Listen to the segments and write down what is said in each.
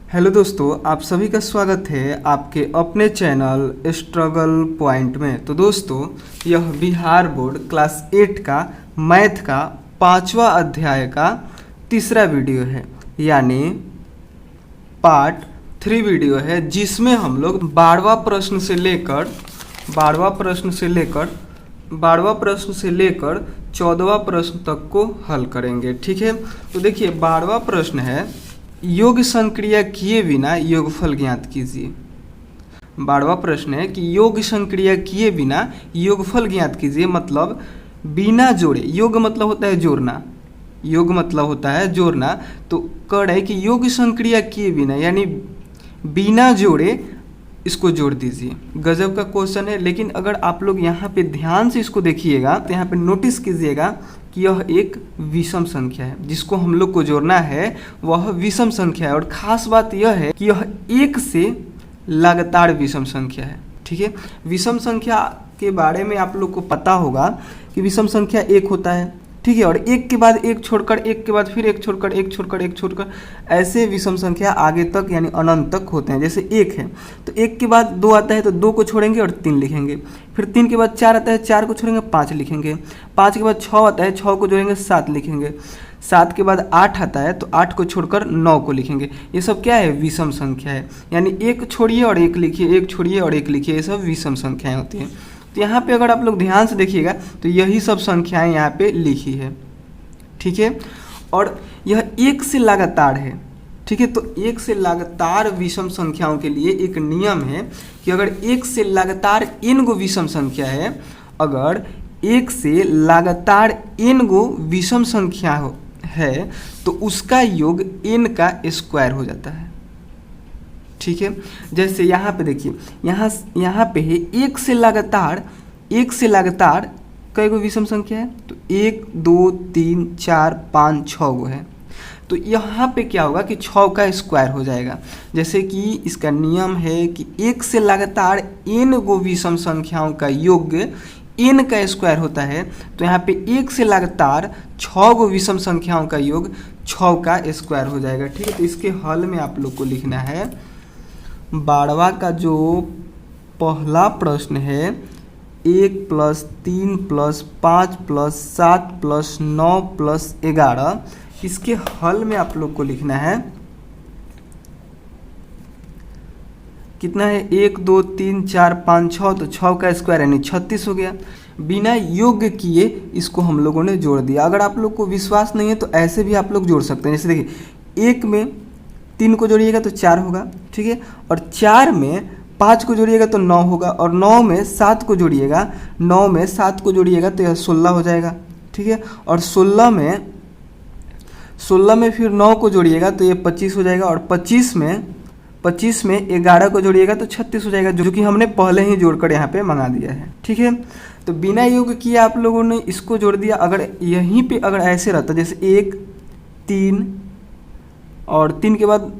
Hello दोस्तों, आप सभी का स्वागत है आपके अपने चैनल स्ट्रगल पॉइंट में। तो दोस्तों, यह बिहार बोर्ड क्लास 8 का मैथ का 5वां अध्याय का तीसरा वीडियो है, यानी पार्ट 3 वीडियो है, जिसमें हम लोग 12वां प्रश्न से लेकर 14वां प्रश्न तक को हल करेंगे। ठीक है, तो देखिए 12वां प्रश्न है, योग संक्रिया किए बिना योगफल ज्ञात कीजिए। 12वां प्रश्न है कि योग संक्रिया किए बिना योगफल ज्ञात कीजिए, मतलब बिना जोड़े। योग मतलब होता है जोड़ना, तो कह रहा है कि योग संक्रिया किए बिना यानी बिना जोड़े इसको जोड़ दीजिए। गजब का क्वेश्चन है, लेकिन अगर आप लोग यहाँ पे ध्यान से इसको देखिएगा तो यहाँ पे नोटिस कीजिएगा कि यह एक विषम संख्या है। जिसको हम लोग को जोड़ना है वह विषम संख्या है, और ख़ास बात यह है कि यह एक से लगातार विषम संख्या है। ठीक है, विषम संख्या के बारे में आप लोग को पता होगा कि विषम संख्या एक होता है। ठीक है, और एक के बाद एक छोड़कर, एक के बाद फिर एक छोड़कर, एक छोड़कर, एक छोड़कर, ऐसे विषम संख्या आगे तक यानी अनंत तक होते हैं। जैसे एक है तो एक के बाद दो आता है तो दो को छोड़ेंगे और तीन लिखेंगे, फिर तीन के बाद चार आता है, चार को छोड़ेंगे पाँच लिखेंगे, पाँच के बाद छः आता है, छः को जोड़ेंगे सात लिखेंगे, सात के बाद आठ आता है तो आठ को छोड़कर नौ को लिखेंगे। ये सब क्या है? विषम संख्या है, यानी एक छोड़िए और एक लिखिए, एक छोड़िए और एक लिखिए, ये सब विषम संख्याएँ होती हैं। तो यहाँ पे अगर आप लोग ध्यान से देखिएगा तो यही सब संख्याएं यहाँ पे लिखी है। ठीक है, और यह एक से लगातार है। ठीक है, तो एक से लगातार विषम संख्याओं के लिए एक नियम है कि अगर एक से लगातार n गो विषम संख्या है, अगर एक से लगातार n गो विषम संख्या है तो उसका योग n का स्क्वायर हो जाता है। ठीक है, जैसे यहाँ पे देखिए, यहाँ पे है एक से लगातार कई गो विषम संख्या है, तो 1 2 3 4 5 6 गो है। तो यहाँ पे क्या होगा कि 6 का स्क्वायर हो जाएगा। जैसे कि इसका नियम है कि एक से लगातार n गो विषम संख्याओं का योग n का स्क्वायर होता है, तो यहाँ पे एक से लगातार 6 गो विषम संख्याओं का योग 6 का स्क्वायर हो जाएगा। ठीक है, तो इसके हल में आप लोग को लिखना है 12वां का जो पहला प्रश्न है, 1 + 3 + 5 + 7 + 9 + 11, इसके हल में आप लोग को लिखना है कितना है? 1 2 3 4 5 6, तो 6 का स्क्वायर यानी 36 हो गया। बिना योग किए इसको हम लोगों ने जोड़ दिया। अगर आप लोग को विश्वास नहीं है तो ऐसे भी आप लोग जोड़ सकते हैं। जैसे देखिए, 1 में 3 को जोड़िएगा तो 4 होगा। ठीक है, और 4 में 5 को जोड़िएगा तो 9 होगा, और 9 में 7 को जोड़िएगा, 9 में 7 को जोड़िएगा तो यह 16 हो जाएगा। ठीक है, और 16 में फिर 9 को जोड़िएगा तो ये 25 हो जाएगा, और 25 में 11 को जोड़िएगा तो 36 हो जाएगा, जो कि हमने पहले ही जोड़कर यहाँ पे मंगा दिया है। ठीक है, तो बिना योग किए आप लोगों ने इसको जोड़ दिया। अगर यहीं पे अगर ऐसे रहता, जैसे 1 3 और 3 के बाद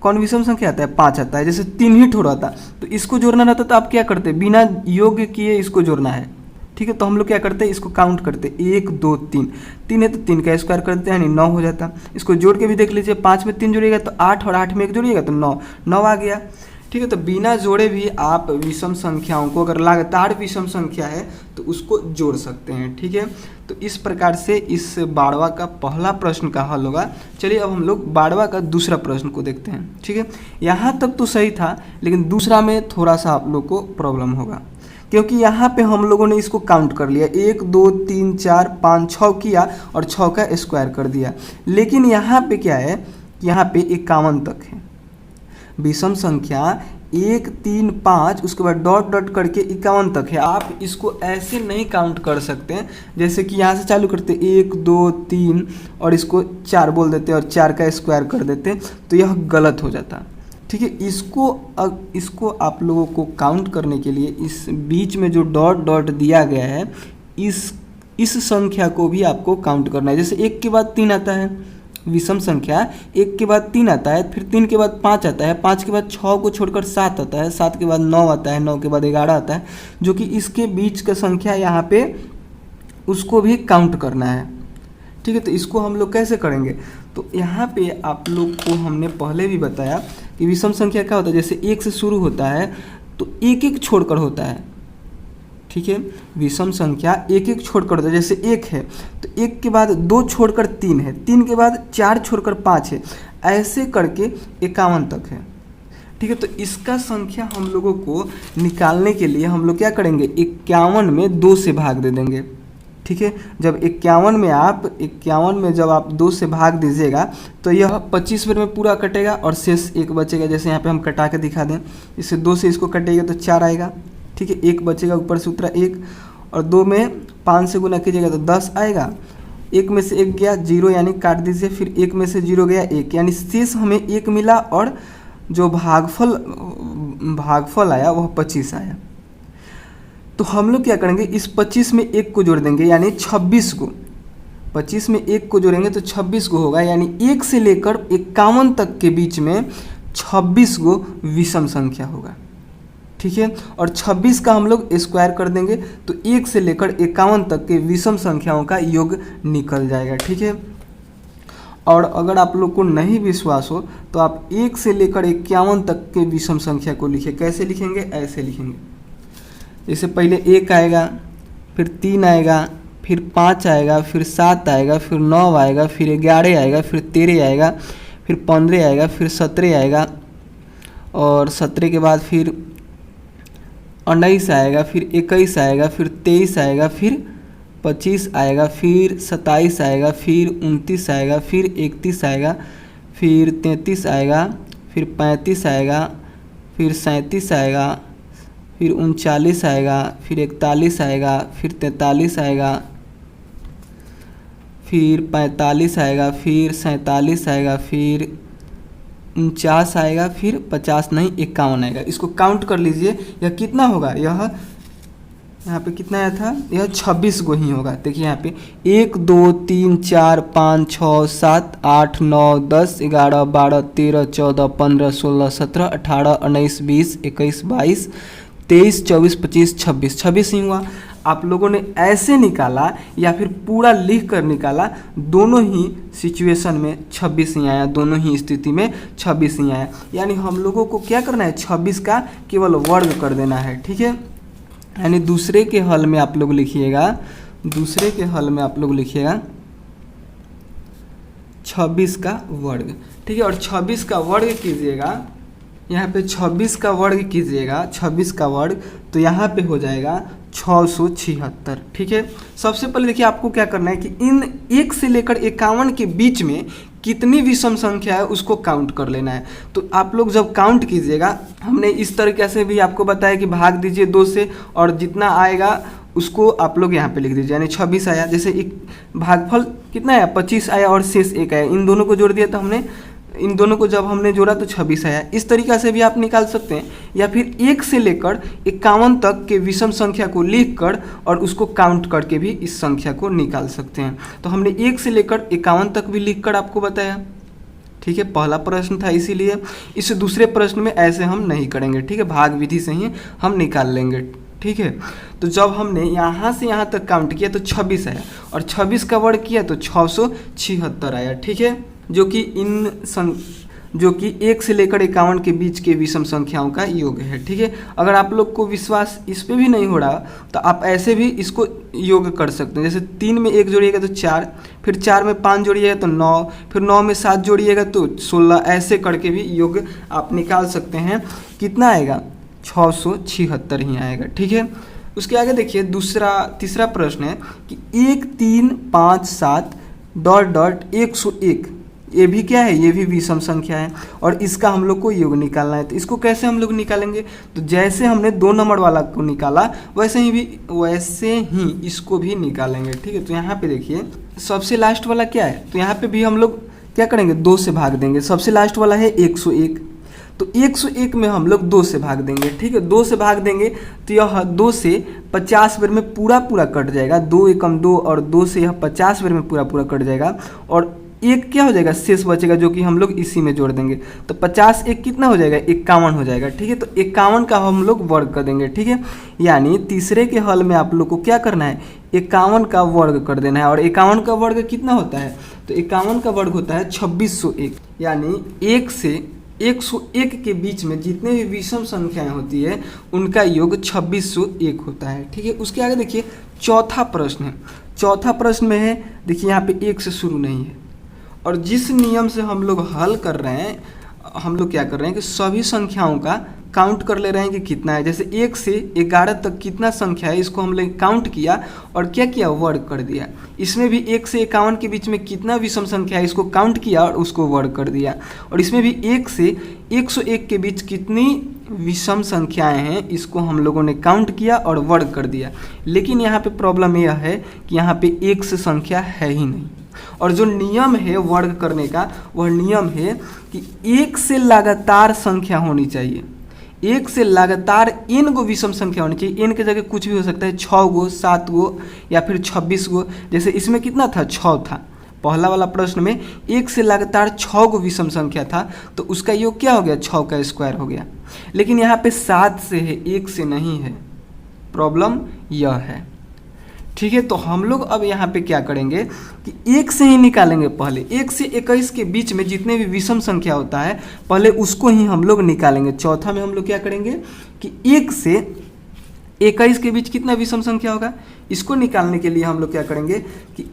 कौन विषम संख्या आता है? 5 आता है, जैसे 3 ही ठोड़ आता, तो इसको जोड़ना रहता तो आप क्या करते? बिना योग किए इसको जोड़ना है। ठीक है, तो हम लोग क्या करते हैं? इसको काउंट करते, 1 2 3, 3 है तो 3 का स्क्वायर करते हैं, यानी 9 हो जाता। इसको जोड़ के भी देख लीजिए, 5 में 3 जोड़िएगा तो 8, और 8 में 1 जोड़िएगा तो 9 आ गया। ठीक है, तो बिना जोड़े भी आप विषम संख्याओं को, अगर लगातार विषम संख्या है तो उसको जोड़ सकते हैं। ठीक है, तो इस प्रकार से इस 12वां का पहला प्रश्न का हल होगा। चलिए अब हम लोग 12वां का दूसरा प्रश्न को देखते हैं। ठीक है, यहाँ तक तो सही था, लेकिन दूसरा में थोड़ा सा आप लोग को प्रॉब्लम होगा, क्योंकि यहाँ पे हम लोगों ने इसको काउंट कर लिया, 1 2 3 4 5 6 किया और 6 का स्क्वायर कर दिया। लेकिन यहाँ पे क्या है? यहाँ पे 51 तक है विषम संख्या, 1 3 5, उसके बाद डॉट डॉट करके 51 तक है। आप इसको ऐसे नहीं काउंट कर सकते, जैसे कि यहाँ से चालू करते 1 2 3 और इसको 4 बोल देते और 4 का स्क्वायर कर देते, तो यह गलत हो जाता। ठीक है, इसको आप लोगों को काउंट करने के लिए इस बीच में जो डॉट डॉट दिया गया है, इस संख्या को भी आपको काउंट करना है। जैसे 1 के बाद 3 आता है विषम संख्या, 1 के बाद 3 आता है, फिर 3 के बाद 5 आता है, 5 के बाद 6 को छोड़कर 7 आता है, 7 के बाद 9 आता है, 9 के बाद 11 आता है, जो कि इसके बीच का संख्या यहाँ पे उसको भी काउंट करना है। ठीक है, तो इसको हम लोग कैसे करेंगे? तो यहाँ पे आप लोग को हमने पहले भी बताया कि विषम संख्या क्या होता है, जैसे एक से शुरू होता है तो एक एक छोड़कर होता है, ठीक है। विषम संख्या एक एक छोड़कर होता है, जैसे एक है तो एक के बाद दो छोड़कर तीन है, तीन के बाद चार छोड़कर पाँच है, ऐसे करके 51 तक है, ठीक है। तो इसका संख्या हम लोगों को निकालने के लिए हम लोग क्या करेंगे, 51 में 2 से भाग दे देंगे, ठीक है। जब 51 में जब आप 2 से भाग दीजिएगा तो यह 25 बार में पूरा कटेगा और शेष एक बचेगा। जैसे यहाँ पे हम कटा के दिखा दें, इससे 2 से इसको कटेगा तो 4 आएगा, ठीक है। एक बचेगा, ऊपर से उतरा 1, और 2 में 5 से गुना कीजिएगा तो 10 आएगा। एक में से 1 गया 0, यानी काट दीजिए, फिर 1 में से 0 गया 1, यानी शेष हमें 1 मिला और जो भागफल आया वह 25 आया। तो हम लोग क्या करेंगे, इस 25 में 1 को जोड़ देंगे, यानी 26 को, 25 में 1 को जोड़ेंगे तो 26 को होगा, यानी 1 से लेकर 51 तक के बीच में 26 को विषम संख्या होगा, ठीक है। और 26 का हम लोग स्क्वायर कर देंगे तो 1 से लेकर 51 तक के विषम संख्याओं का योग निकल जाएगा, ठीक है। और अगर आप लोग को नहीं विश्वास हो तो आप 1 से लेकर 51 तक के विषम संख्या को लिखें। कैसे लिखेंगे, ऐसे लिखेंगे, जैसे पहले 1 आएगा, फिर 3 आएगा, फिर 5 आएगा, फिर 7 आएगा, फिर 9 आएगा, फिर 11 आएगा, फिर 13 आएगा, फिर 15 आएगा, फिर 17 आएगा, और 17 के बाद फिर 19 आएगा, फिर 21 आएगा, फिर 23 आएगा, फिर 25 आएगा, फिर 27 आएगा, फिर 29 आएगा, फिर 31 आएगा, फिर 33 आएगा, फिर 35 आएगा, फिर 37 आएगा, फिर 39 आएगा, फिर 41 आएगा, फिर 43 आएगा, फिर 45 आएगा, फिर 47 आएगा, फिर 49 आएगा, फिर 50 नहीं 51 आएगा। इसको काउंट कर लीजिए, यह कितना होगा, यहाँ पे कितना आया था, यह 26 को ही होगा। देखिए यहाँ पे 1 2 3 4 5 6 7 8 9 10 11 12 13 14 15 16 17 18 19 20 21 22 23 24 25 26 26 ही हुआ। आप लोगों ने ऐसे निकाला या फिर पूरा लिख कर निकाला, दोनों ही सिचुएशन में 26 ही आया, दोनों ही स्थिति में 26 ही आया। यानी हम लोगों को क्या करना है, 26 का केवल वर्ग कर देना है, ठीक है। यानी दूसरे के हल में आप लोग लिखिएगा, 26 का वर्ग, ठीक है। और 26 का वर्ग कीजिएगा, यहाँ पे 26 का वर्ग कीजिएगा, 26 का वर्ग, तो यहाँ पे हो जाएगा 676, ठीक है। सबसे पहले देखिए आपको क्या करना है कि इन 1 से लेकर 51 के बीच में कितनी विषम संख्या है उसको काउंट कर लेना है। तो आप लोग जब काउंट कीजिएगा, हमने इस तरीके से भी आपको बताया कि भाग दीजिए 2 से, और जितना आएगा उसको आप लोग यहाँ पे लिख दीजिए, यानी 26 आया। जैसे एक भागफल कितना आया, 25 आया और शेष 1 आया, इन दोनों को जोड़ दिया तो इन दोनों को जब हमने जोड़ा तो 26 आया। इस तरीक़ा से भी आप निकाल सकते हैं, या फिर 1 से लेकर 51 तक के विषम संख्या को लिखकर और उसको काउंट करके भी इस संख्या को निकाल सकते हैं। तो हमने 1 से लेकर 51 तक भी लिखकर आपको बताया, ठीक है। पहला प्रश्न था, इसीलिए इस दूसरे प्रश्न में ऐसे हम नहीं करेंगे, ठीक है। भाग विधि से ही हम निकाल लेंगे, ठीक है। तो जब हमने यहाँ से यहाँ तक काउंट किया तो 26 आया, और 26 का वर्ग किया तो 676 आया, ठीक है। जो कि 1 से लेकर 51 के बीच के विषम संख्याओं का योग है, ठीक है। अगर आप लोग को विश्वास इस पे भी नहीं हो रहा तो आप ऐसे भी इसको योग कर सकते हैं। जैसे 3 में 1 जोड़िएगा तो 4, फिर 4 में 5 जोड़िएगा तो 9, फिर 9 में 7 जोड़िएगा तो 16, ऐसे करके भी योग आप निकाल सकते हैं। कितना आएगा, 676 ही आएगा, ठीक है। उसके आगे देखिए तीसरा प्रश्न है कि 1 3 5 7 ... 101, ये भी क्या है, ये भी विषम संख्या है, और इसका हम लोग को योग निकालना है। तो इसको कैसे हम लोग निकालेंगे, तो जैसे हमने 2 नंबर वाला को निकाला वैसे ही इसको भी निकालेंगे, ठीक है। तो यहाँ पे देखिए सबसे लास्ट वाला क्या है, तो यहाँ पे भी हम लोग क्या करेंगे, 2 से भाग देंगे। सबसे लास्ट वाला है 101, तो 101 में हम लोग 2 से भाग देंगे, ठीक है। 2 से भाग देंगे तो यह 2 से 50 बार में पूरा कट जाएगा, 2 एकम 2, और 2 से यह 50 बार में पूरा कट जाएगा। और एक क्या हो जाएगा, शेष बचेगा, जो कि हम लोग इसी में जोड़ देंगे। तो 50 एक कितना हो जाएगा, 51 हो जाएगा। ठीक है, तो 51 का हम लोग वर्ग कर देंगे। ठीक है, यानी तीसरे के हल में आप लोग को क्या करना है, 51 का वर्ग कर देना है। और 51 का वर्ग कितना होता है, तो 51 का वर्ग होता है 2601। यानी 1 से 101 के बीच में जितने भी विषम संख्याएं होती है उनका योग 2601 होता है। ठीक है, उसके आगे देखिए चौथा प्रश्न है। चौथा प्रश्न में है, देखिए यहाँ पे 1 से शुरू नहीं है, और जिस नियम से हम लोग हल कर रहे हैं, हम लोग क्या कर रहे हैं कि सभी संख्याओं का काउंट कर ले रहे हैं कि कितना है। जैसे 1 से 11 तक कितना संख्या है इसको हम लोग काउंट किया और क्या किया, वर्ग कर दिया। इसमें भी 1 से 51 के बीच में कितना विषम संख्या है इसको काउंट किया और उसको वर्ग कर दिया। और इसमें भी 1 से 101 के बीच कितनी विषम संख्याएं हैं इसको हम लोगों ने काउंट किया और वर्ग कर दिया। लेकिन यहाँ पे प्रॉब्लम यह है कि यहाँ पे 1 से संख्या है ही नहीं, और जो नियम है वर्ग करने का वह नियम है कि 1 से लगातार संख्या होनी चाहिए। 1 से लगातार n गो विषम संख्या होनी चाहिए। n के जगह कुछ भी हो सकता है, 6 गो, 7 गो या फिर 26 गो। जैसे इसमें कितना था, 6 था। पहला वाला प्रश्न में 1 से लगातार 6 गो विषम संख्या था, तो उसका योग क्या हो गया, 6 का स्क्वायर हो गया। लेकिन यहाँ पे 7 से है, 1 से नहीं है। प्रॉब्लम यह है। ठीक है, तो हम लोग अब यहाँ पे क्या करेंगे कि 1 से ही निकालेंगे। पहले 1 से 21 के बीच में जितने भी विषम संख्या होता है पहले उसको ही हम लोग निकालेंगे। चौथा में हम लोग क्या करेंगे कि 1 से 21 के बीच कितना विषम संख्या होगा, इसको निकालने के लिए हम लोग क्या करेंगे कि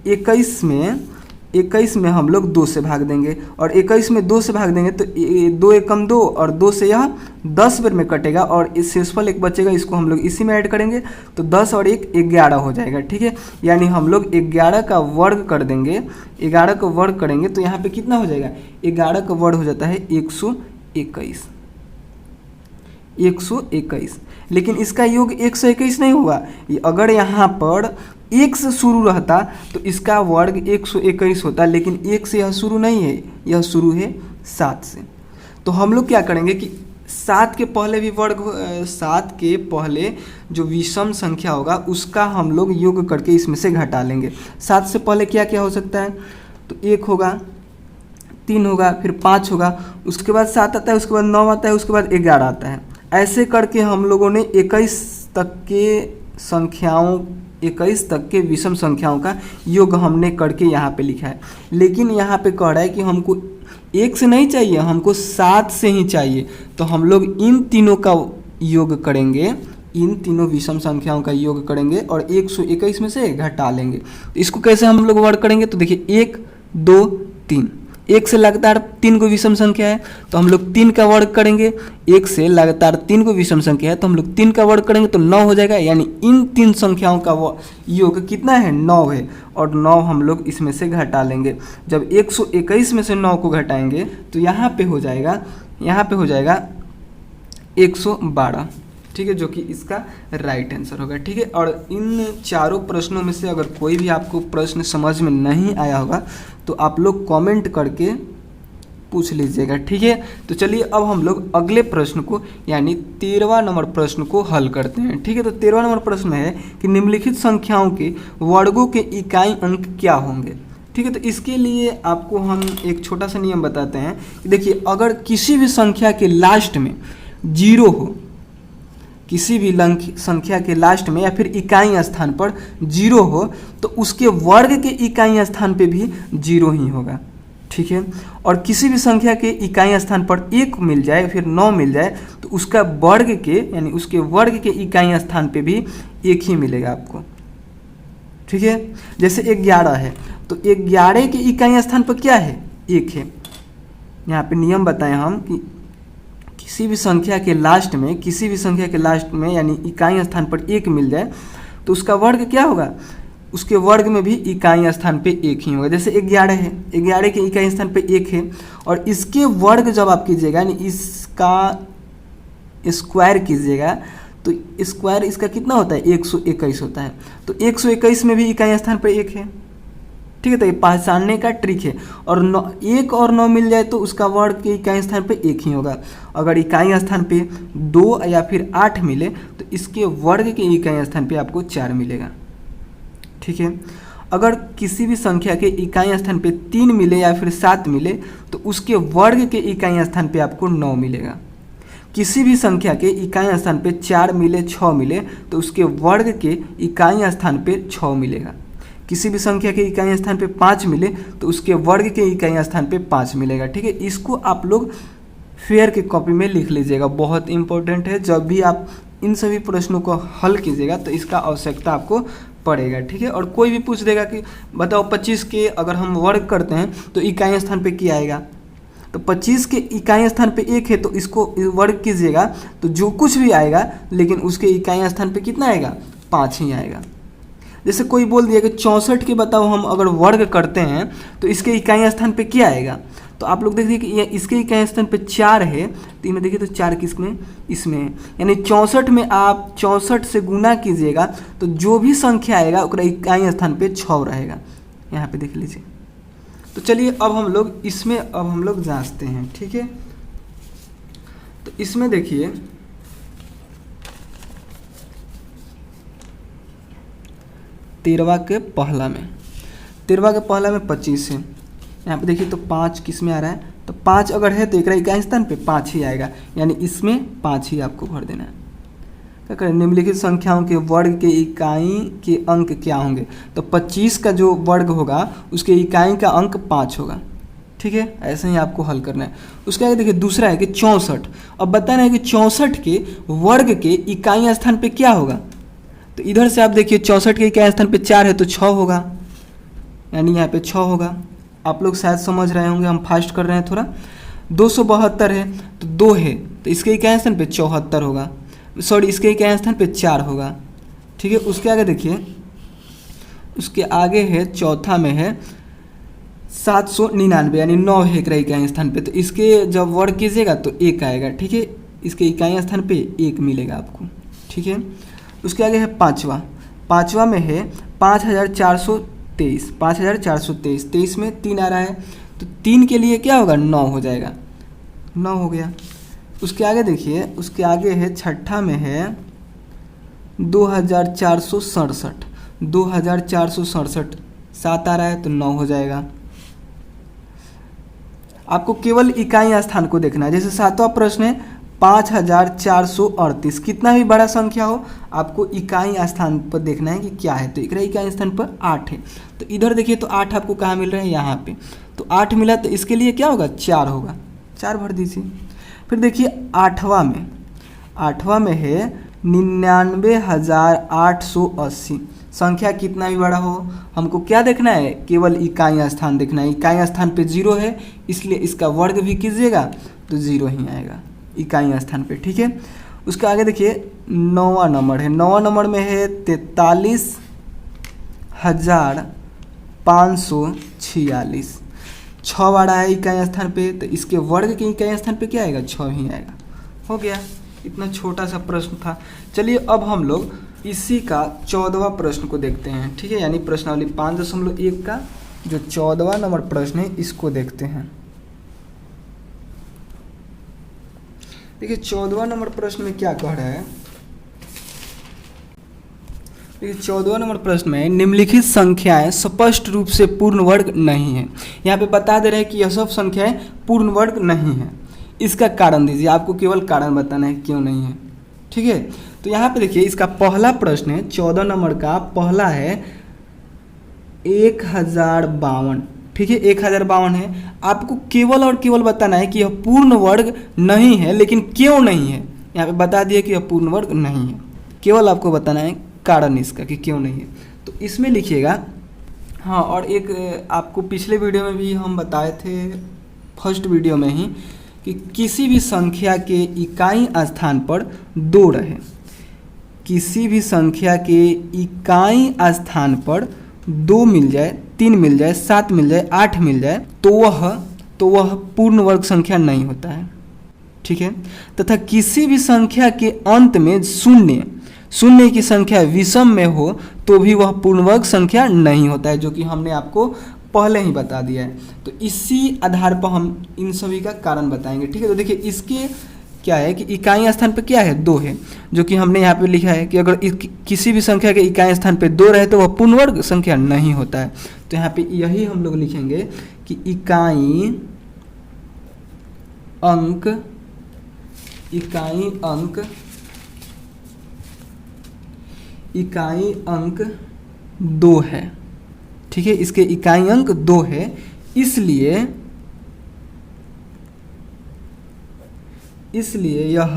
21 में हम लोग 2 से भाग देंगे, और 21 में 2 से भाग देंगे तो 2 एकम 2, और 2 से यह 10 बार में कटेगा, और इस शेषफल एक बचेगा, इसको हम लोग इसी में ऐड करेंगे तो 10 और 1 11 हो जाएगा। ठीक है, यानी हम लोग 11 का वर्ग कर देंगे। 11 का वर्ग करेंगे तो यहाँ पे कितना हो जाएगा, 11 का वर्ग हो जाता है 121। 121, लेकिन इसका योग 121 नहीं हुआ। अगर यहाँ पर 1 से शुरू रहता तो इसका वर्ग 121 होता, लेकिन 1 से यह शुरू नहीं है, यह शुरू है 7 से। तो हम लोग क्या करेंगे कि 7 के पहले भी वर्ग, 7 के पहले जो विषम संख्या होगा उसका हम लोग योग करके इसमें से घटा लेंगे। 7 से पहले क्या क्या हो सकता है, तो 1 होगा, 3 होगा, फिर 5 होगा, उसके बाद 7 आता है, उसके बाद 9 आता है, उसके बाद 11 आता है। ऐसे करके हम लोगों ने 21 तक के विषम संख्याओं का योग हमने करके यहाँ पे लिखा है। लेकिन यहाँ पे कह रहा है कि हमको 1 से नहीं चाहिए, हमको 7 से ही चाहिए। तो हम लोग इन तीनों का योग करेंगे, इन तीनों विषम संख्याओं का योग करेंगे और 121 में से घटा लेंगे। तो इसको कैसे हम लोग वर्ग करेंगे, तो देखिए 1 2 3, 1 से लगातार 3 को विषम संख्या है तो हम लोग 3 का वर्ग करेंगे। 1 से लगातार 3 को विषम संख्या है तो हम लोग 3 का वर्ग करेंगे तो 9 हो जाएगा। यानी इन 3 संख्याओं का योग कितना है, 9 है, और 9 हम लोग इसमें से घटा लेंगे। जब 121 में से 9 को घटाएंगे तो यहाँ पे हो जाएगा 112। ठीक है, जो कि इसका राइट आंसर होगा। ठीक है, और इन चारों प्रश्नों में से अगर कोई भी आपको प्रश्न समझ में नहीं आया होगा तो आप लोग कमेंट करके पूछ लीजिएगा। ठीक है, तो चलिए अब हम लोग अगले प्रश्न को यानी 13वां नंबर प्रश्न को हल करते हैं। ठीक है, तो 13वां नंबर प्रश्न है कि निम्नलिखित संख्याओं के वर्गों के इकाई अंक क्या होंगे। ठीक है, तो इसके लिए आपको हम एक छोटा सा नियम बताते हैं कि देखिए, अगर किसी भी संख्या के लास्ट में 0 हो, किसी भी संख्या के लास्ट में या फिर इकाई स्थान पर 0 हो तो उसके वर्ग के इकाई स्थान पे भी 0 ही होगा। ठीक है, और किसी भी संख्या के इकाई स्थान पर 1 मिल जाए फिर 9 मिल जाए तो उसका वर्ग के यानी उसके वर्ग के इकाई स्थान पे भी 1 ही मिलेगा आपको। ठीक है, जैसे 11 है तो 11 के इकाई स्थान पर क्या है, 1 है। यहाँ पे नियम बताएं हम कि किसी भी संख्या के लास्ट में यानी इकाई स्थान पर 1 मिल जाए तो उसका वर्ग क्या होगा, उसके वर्ग में भी इकाई स्थान पे 1 ही होगा। जैसे 11 है, 11 के इकाई स्थान पे 1 है और इसके वर्ग जब आप कीजिएगा यानी इसका स्क्वायर कीजिएगा तो स्क्वायर इसका कितना होता है, 121 होता है। तो 121 में भी इकाई स्थान पे 1 है। ठीक है, तो ये पहचानने का ट्रिक है। और 1 और 9 मिल जाए तो उसका वर्ग के इकाई स्थान पे 1 ही होगा। अगर इकाई स्थान पे 2 या फिर 8 मिले तो इसके वर्ग के इकाई स्थान पे आपको 4 मिलेगा। ठीक है, अगर किसी भी संख्या के इकाई स्थान पे 3 मिले या फिर 7 मिले तो उसके वर्ग के इकाई स्थान पे आपको 9 मिलेगा। किसी भी संख्या के इकाई स्थान पे 4 मिले 6 मिले तो उसके वर्ग के इकाई स्थान पे 6 मिलेगा। किसी भी संख्या के इकाई स्थान पे 5 मिले तो उसके वर्ग के इकाई स्थान पे 5 मिलेगा। ठीक है, इसको आप लोग फेयर के कॉपी में लिख लीजिएगा, बहुत इंपॉर्टेंट है। जब भी आप इन सभी प्रश्नों को हल कीजिएगा तो इसका आवश्यकता आपको पड़ेगा। ठीक है, और कोई भी पूछ देगा कि बताओ 25 के अगर हम वर्ग करते हैं तो इकाई स्थान पे क्या आएगा, तो 25 के इकाई स्थान पे 1 है तो इसको वर्ग कीजिएगा तो जो कुछ भी आएगा लेकिन उसके इकाई स्थान पे कितना आएगा, 5 ही आएगा। जैसे कोई बोल दिया कि 64 के बताओ हम अगर वर्ग करते हैं तो इसके इकाई स्थान पे क्या आएगा, तो आप लोग देखिए कि ये इसके इकाई स्थान पे 4 है तो इनमें देखिए तो 4 किसमें, इसमें, यानी 64 में आप 64 से गुना कीजिएगा तो जो भी संख्या आएगा उसका इकाई स्थान पे 6 रहेगा। यहाँ पे देख लीजिए। तो चलिए अब हम लोग जांचते हैं। ठीक है, तो इसमें देखिए 13वां के पहला में 25 है। यहाँ पे देखिए तो 5 किस में आ रहा है, तो 5 अगर है तो एक इकाई स्थान पे 5 ही आएगा, यानी इसमें 5 ही आपको भर देना है। क्या करें, निम्नलिखित संख्याओं के वर्ग के इकाई के अंक क्या होंगे, तो 25 का जो वर्ग होगा उसके इकाई का अंक 5 होगा। ठीक है, ऐसे ही आपको हल करना है। उसके आगे देखिए दूसरा है कि 64। अब बताना है कि 64 के वर्ग के इकाई स्थान पे क्या होगा, तो इधर से आप देखिए 64 के इकाई स्थान पे 4 है तो 6 होगा, यानी यहाँ पे 6 होगा। आप लोग शायद समझ रहे होंगे, हम फास्ट कर रहे हैं थोड़ा। 272 है तो 2 है तो इसके इकाई स्थान पे 74 होगा, सॉरी इसके इकाई स्थान पे 4 होगा। ठीक है, उसके आगे देखिए, उसके आगे है चौथा में है 799, यानी 9 है एक इकाई स्थान पे, तो इसके जब वर्ग कीजिएगा तो 1 आएगा। ठीक है, इसके इकाई स्थान पे 1 मिलेगा आपको। ठीक है, उसके आगे है पाँचवा में है 5423, 23 में 3 आ रहा है तो 3 के लिए क्या होगा, 9 हो जाएगा, 9 हो गया। उसके आगे देखिए, उसके आगे है छठा में है 2467, 2467 7 आ रहा है तो 9 हो जाएगा। आपको केवल इकाई स्थान को देखना है। जैसे 7वां प्रश्न है 5438, कितना भी बड़ा संख्या हो आपको इकाई स्थान पर देखना है कि क्या है, तो इकाई स्थान पर 8 है तो इधर देखिए तो 8 आपको कहाँ मिल रहा है, यहाँ पे, तो 8 मिला तो इसके लिए क्या होगा, 4 होगा, 4 भर दीजिए। फिर देखिए 8वां में है 99,880, संख्या कितना भी बड़ा हो हमको क्या देखना है, केवल इकाई स्थान देखना है। इकाई स्थान पे 0 है इसलिए इसका वर्ग भी कीजिएगा तो 0 ही आएगा इकाई स्थान पे। ठीक है, उसके आगे देखिए 9वां नंबर है, 9वां नंबर में है 43,546, 6 बार है इकाई स्थान पे तो इसके वर्ग के इकाई स्थान पे क्या आएगा, 6 ही आएगा। हो गया, इतना छोटा सा प्रश्न था। चलिए अब हम लोग इसी का 14वां प्रश्न को देखते हैं। ठीक है, यानी प्रश्नावली 5.1 का जो 14वां नंबर प्रश्न है इसको देखते हैं। देखिए 14वां नंबर प्रश्न में क्या कह रहा है, देखिए 14वां नंबर प्रश्न में निम्नलिखित संख्याएं स्पष्ट रूप से पूर्ण वर्ग नहीं है। यहाँ पे बता दे रहे हैं कि यह सब संख्याएं पूर्ण वर्ग नहीं है, इसका कारण दीजिए। आपको केवल कारण बताना है क्यों नहीं है। ठीक है, तो यहाँ पे देखिए इसका पहला प्रश्न है 14 नंबर का, पहला है 1052। ठीक है, 1052 है। आपको केवल और केवल बताना है कि यह पूर्ण वर्ग नहीं है, लेकिन क्यों नहीं है। यहाँ पे बता दिए कि यह पूर्ण वर्ग नहीं है, केवल आपको बताना है कारण इसका कि क्यों नहीं है। तो इसमें लिखिएगा। हाँ, और एक आपको पिछले वीडियो में भी हम बताए थे, फर्स्ट वीडियो में ही, कि किसी भी संख्या के इकाई स्थान पर 2 रहे, किसी भी संख्या के इकाई स्थान पर 2 मिल जाए, 3 मिल जाए, 7 मिल जाए, 8 मिल जाए तो वह पूर्ण वर्ग संख्या नहीं होता है। ठीक है, तथा किसी भी संख्या के अंत में शून्य की संख्या विषम में हो तो भी वह पूर्ण वर्ग संख्या नहीं होता है, जो कि हमने आपको पहले ही बता दिया है। तो इसी आधार पर हम इन सभी का कारण बताएंगे। ठीक है, तो देखिए इसके क्या है कि इकाई स्थान पे क्या है 2 है, जो कि हमने यहाँ पे लिखा है कि अगर किसी भी संख्या के इकाई स्थान पे 2 रहे तो वह पूर्ण वर्ग संख्या नहीं होता है। तो यहाँ पे यही हम लोग लिखेंगे कि इकाई अंक 2 है। ठीक है, इसके इकाई अंक 2 है, इसलिए यह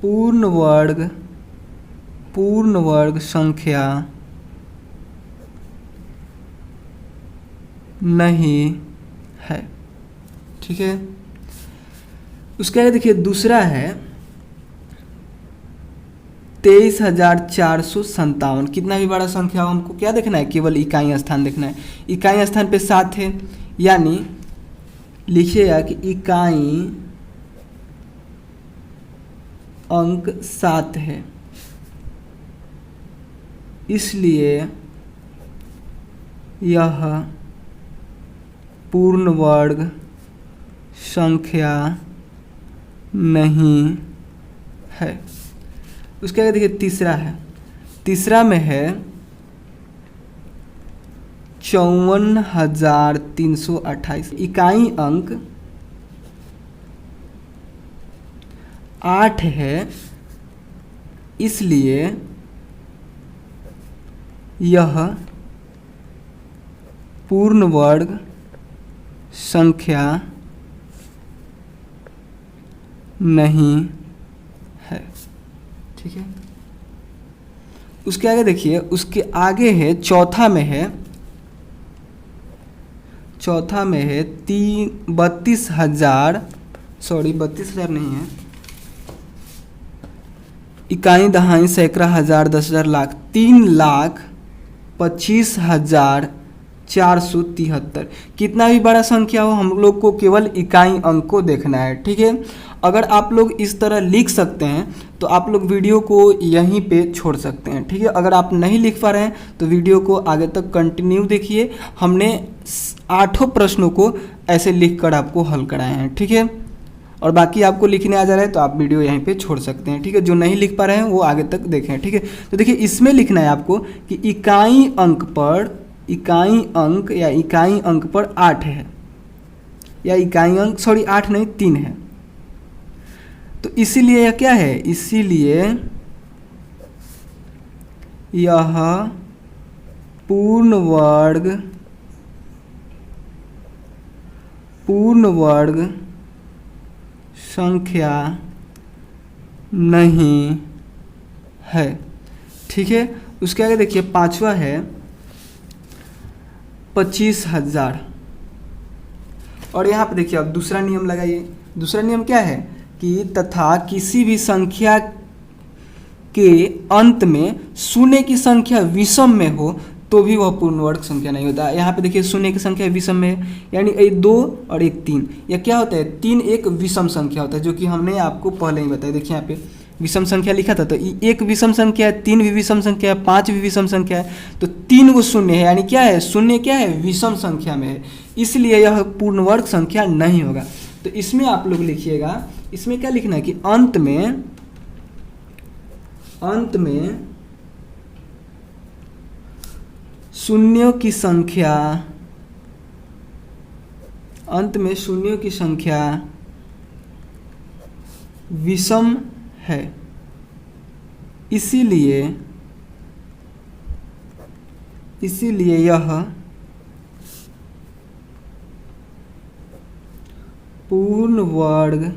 पूर्ण वर्ग संख्या नहीं है। ठीक है, उसके आगे देखिए दूसरा है 23,457। कितना भी बड़ा संख्या हो हमको क्या देखना है, केवल इकाई स्थान देखना है। इकाई स्थान पे 7 है, यानी लिखिएगा कि इकाई अंक 7 है, इसलिए यह पूर्ण वर्ग संख्या नहीं है। उसके आगे देखिए तीसरा में है 54,328। इकाई अंक 8 है, इसलिए यह पूर्ण वर्ग संख्या नहीं है। ठीक है, उसके आगे देखिए, उसके आगे है चौथा में है 32,000 नहीं है, इकाई दहाई सैकड़ा हजार 10,000 लाख 3,25,473। कितना भी बड़ा संख्या हो हम लोग को केवल इकाई अंक को देखना है। ठीक है, अगर आप लोग इस तरह लिख सकते हैं तो आप लोग वीडियो को यहीं पे छोड़ सकते हैं। ठीक है, अगर आप नहीं लिख पा रहे हैं तो वीडियो को आगे तक कंटिन्यू देखिए। हमने 8 प्रश्नों को ऐसे लिख कर आपको हल कराए हैं। ठीक है, और बाकी आपको लिखने आ जा रहा है तो आप वीडियो यहीं पे छोड़ सकते हैं। ठीक है, जो नहीं लिख पा रहे हैं वो आगे तक देखें। ठीक है, तो देखिए इसमें लिखना है आपको कि इकाई अंक या इकाई अंक पर 8 है, या इकाई अंक 8 नहीं 3 है। तो इसीलिए यह क्या है, इसीलिए यह पूर्ण वर्ग संख्या नहीं है। ठीक है, उसके आगे देखिए पांचवा है 25,000। और यहाँ पे देखिए अब दूसरा नियम लगाइए। दूसरा नियम क्या है कि तथा किसी भी संख्या के अंत में शून्य की संख्या विषम में हो तो भी वह पूर्ण वर्ग संख्या नहीं होता। यहाँ पे देखिए शून्य की संख्या विषम में है, यानी एक 2 और एक 3। या क्या होता है, 3 एक विषम संख्या होता है, जो कि हमने आपको पहले ही बताया। देखिए यहाँ पे विषम संख्या लिखा था, तो एक विषम संख्या है, 3 भी विषम संख्या है, 5 भी विषम संख्या है, तो 3 वो शून्य है, यानी क्या है, शून्य क्या है, विषम संख्या में है, इसलिए यह पूर्ण वर्ग संख्या नहीं होगा। तो इसमें आप लोग लिखिएगा, इसमें क्या लिखना है कि अंत में शून्यों की संख्या विषम है, इसीलिए यह पूर्ण वर्ग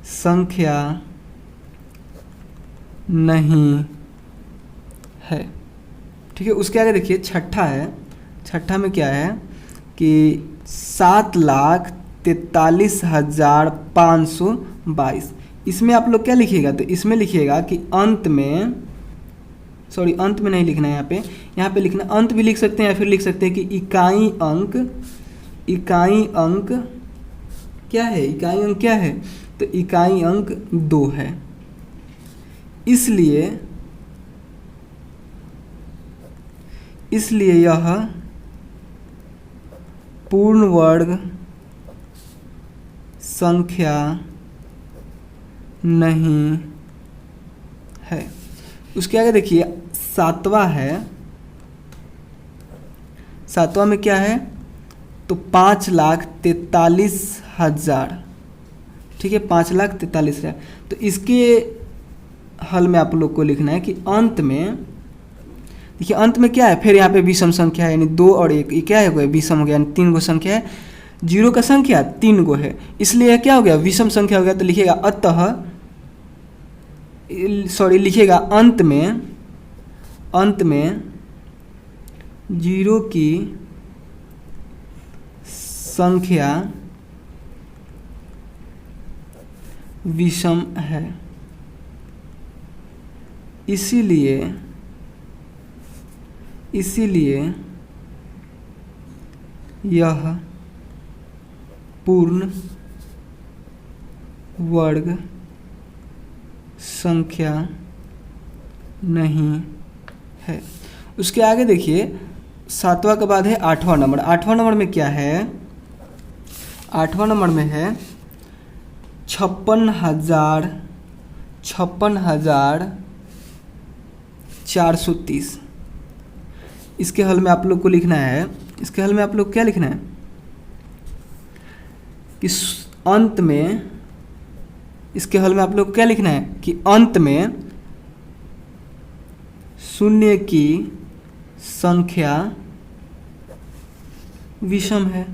संख्या नहीं है। ठीक है, उसके आगे देखिए छठा में क्या है कि 7,43,522। इसमें आप लोग क्या लिखिएगा, तो इसमें लिखिएगा कि अंत में नहीं लिखना है, यहाँ पे लिखना, अंत भी लिख सकते हैं या फिर लिख सकते हैं कि इकाई अंक क्या है, इकाई अंक क्या है, तो इकाई अंक 2 है, इसलिए यह पूर्ण वर्ग संख्या नहीं है। उसके आगे देखिए सातवां है, सातवां में क्या है, तो 5,43,000, ठीक है, 5,43,000। तो इसके हल में आप लोग को लिखना है कि अंत में, देखिए अंत में क्या है, फिर यहाँ पे विषम संख्या है, यानी 2 और 1, ये क्या है, विषम हो गया, यानी 3 गो संख्या है, 0 का संख्या 3 गो है, इसलिए क्या हो गया, विषम संख्या हो गया। तो लिखिएगा अतः, लिखिएगा अंत में 0 की संख्या विषम है, इसीलिए यह पूर्ण वर्ग संख्या नहीं है। उसके आगे देखिए सातवां के बाद है आठवां नंबर। आठवां नंबर में क्या है, आठवां नंबर में है 56,430। इसके हल में आप लोग को लिखना है, इसके हल में आप लोग क्या लिखना है कि अंत में, इसके हल में आप लोग क्या लिखना है कि अंत में शून्य की संख्या विषम है,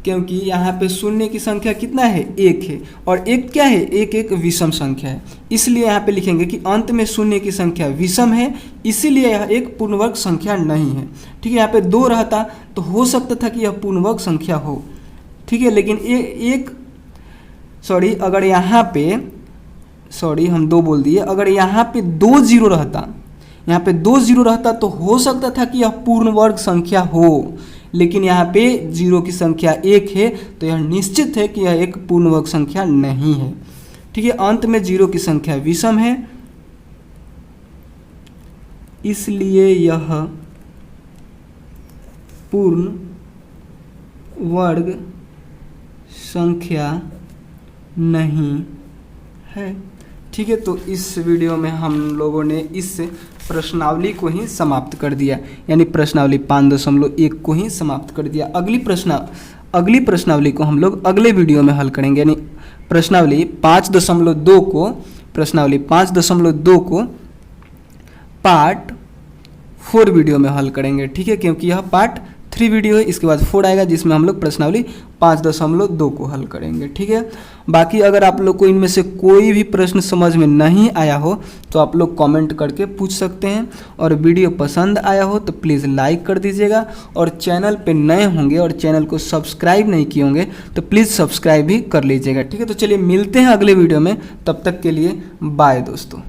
क्योंकि यहाँ पे शून्य की संख्या कितना है, 1 है, और 1 क्या है, 1 एक विषम संख्या है, इसलिए यहाँ पे लिखेंगे कि अंत में शून्य की संख्या विषम है, इसीलिए यह एक पूर्ण वर्ग संख्या नहीं है। ठीक है, यहाँ पे 2 रहता तो हो सकता था कि यह पूर्ण वर्ग संख्या हो, ठीक है, लेकिन अगर यहाँ पे हम 2 बोल दिए, अगर यहाँ पे 2 जीरो रहता, यहाँ पे 2 जीरो रहता तो हो सकता था कि यह पूर्ण वर्ग संख्या हो, लेकिन यहाँ पे 0 की संख्या 1 है, तो यह निश्चित है कि यह एक पूर्ण वर्ग संख्या नहीं है। ठीक है, अंत में 0 की संख्या विषम है, इसलिए यह पूर्ण वर्ग संख्या नहीं है। ठीक है, तो इस वीडियो में हम लोगों ने इस प्रश्नावली को ही समाप्त कर दिया, यानी प्रश्नावली 5.1 को ही समाप्त कर दिया। अगली प्रश्नावली को हम लोग अगले वीडियो में हल करेंगे, यानी प्रश्नावली 5.2 को पार्ट 4 वीडियो में हल करेंगे। ठीक है, क्योंकि यह पार्ट 3 वीडियो है, इसके बाद 4 आएगा जिसमें हम लोग प्रश्नावली 5.2 को हल करेंगे। ठीक है, बाकी अगर आप लोग को इनमें से कोई भी प्रश्न समझ में नहीं आया हो तो आप लोग कमेंट करके पूछ सकते हैं, और वीडियो पसंद आया हो तो प्लीज़ लाइक कर दीजिएगा, और चैनल पे नए होंगे और चैनल को सब्सक्राइब नहीं किए होंगे तो प्लीज़ सब्सक्राइब भी कर लीजिएगा। ठीक है, तो चलिए मिलते हैं अगले वीडियो में, तब तक के लिए बाय दोस्तों।